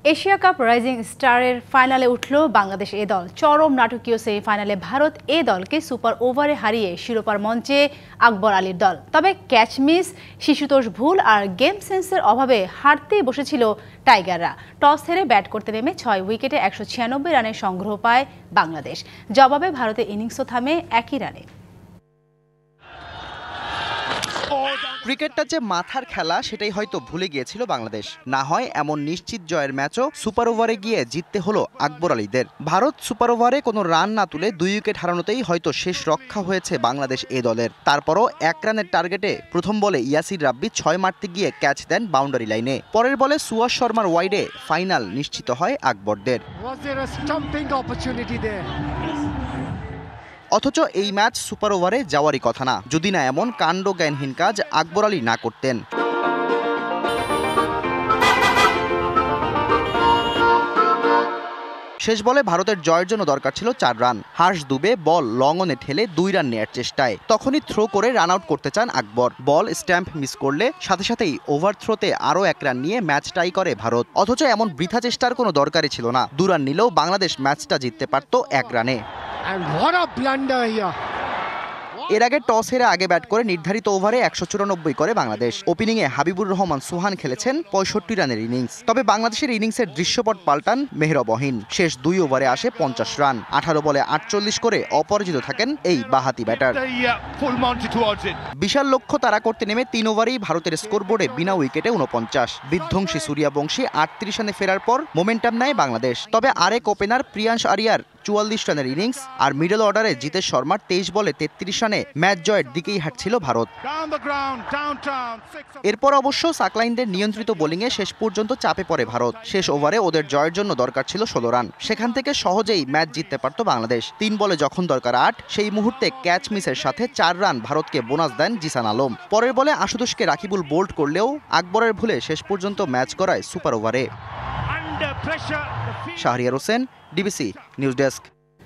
Asia cup rising স্টারের ফাইনালে উঠল বাংলাদেশ এ দল। চরম নাটকীয় সেমিফাইনালে ভারত এ দলকে সুপার ওভারে হারিয়ে শিরোপার মঞ্চে আকবর আলীর দল। তবে ক্যাচ মিস, শিশুতোষ ভুল আর গেম সেন্সের অভাবে হারতেই বসেছিল টাইগাররা। টস হেরে ব্যাট করতে নেমে 6 উইকেটে 196 রানের সংগ্রহ পায় বাংলাদেশ। জবাবে ভারতের ইনিংসও থামে একই রানে। ক্রিকেটটা যে মাথার খেলা সেটাই হয়তো ভুলে গিয়েছিল বাংলাদেশ। না হয় এমন নিশ্চিত জয়ের ম্যাচও সুপার ওভারে গিয়ে জিততে হলো আকবর আলীদের। ভারত সুপার ওভারে কোনো রান না তুলে 2 উইকেট হারানোতেই হয়তো শেষ রক্ষা হয়েছে বাংলাদেশ এ দলের। তারপরও 1 রানের টার্গেটে প্রথম বলে ইয়াসির রাব্বি 6 মারতে গিয়ে ক্যাচ দেন বাউন্ডারি লাইনে। পরের বলে সুয়াস শর্মার ওয়াইডে ফাইনাল নিশ্চিত হয় আকবরদের। অথচ এই ম্যাচ সুপার ওভারে যাওয়ারই কথা না, যদি না এমন কাণ্ডজ্ঞানহীন কাজ আকবর আলী না করতেন। শেষ বলে ভারতের জয়ের জন্য দরকার ছিল 4 run. Harsh Dubey ball long অনে ঠেলে 2 রান নেয়ার চেষ্টায়, তখনই থ্রো করে রান আউট করতে চান আকবর। বল স্ট্যাম্প মিস করলে সাথে সাথেই ওভার থ্রোতে আরও 1 রান নিয়ে ম্যাচ টাই করে ভারত। অথচ এমন বৃথা চেষ্টার কোনো দরকারই ছিল না। 2 রান নিলেও বাংলাদেশ ম্যাচটা জিততে পারত 1 রানে। এর আগে টস হেরে আগে ব্যাট করে নির্ধারিত ওভারে 194 করে বাংলাদেশ। ওপেনিংয়ে হাবিবুর রহমান সুহান খেলেছেন 65 রানের ইনিংস। তবে বাংলাদেশের ইনিংসের দৃশ্যপট পাল্টান মেহরবহীন। শেষ 2 ওভারে আসে 50 রান। 18 বলে 48 করে অপরাজিত থাকেন এই বাঁহাতি ব্যাটার। বিশাল লক্ষ্য তাড়া করতে নেমে 3 ওভারেই ভারতের স্কোরবোর্ডে বিনা উইকেটে 49। বিধ্বংসী সূর্যবংশী 38 রানে ফেরার পর মোমেন্টাম নেয় বাংলাদেশ। তবে আরেক ওপেনার প্রিয়াংশ আরিয়ার 44 রানের ইনিংস আর মিডল অর্ডারে জিতেশ শর্মার 23 বলে 33 রানে ম্যাচ জয়ের দিকেই হাঁটছিল ভারত। এরপর অবশ্য সাকলাইনদের নিয়ন্ত্রিত বোলিংয়ে শেষ পর্যন্ত চাপে পড়ে ভারত। শেষ ওভারে ওদের জয়ের জন্য দরকার ছিল 16 রান। সেখান থেকে সহজেই ম্যাচ জিততে পারত বাংলাদেশ। 3 বলে যখন দরকার 8, সেই মুহূর্তে ক্যাচ মিসের সাথে 4 রান ভারতকে বোনাস দেন জিসান আলম। পরের বলে আশুতোষকে রাকিবুল বোল্ড করলেও আকবরের ভুলে শেষ পর্যন্ত ম্যাচ গড়ায় সুপার ওভারে। Shahriar Hossain, DBC news desk.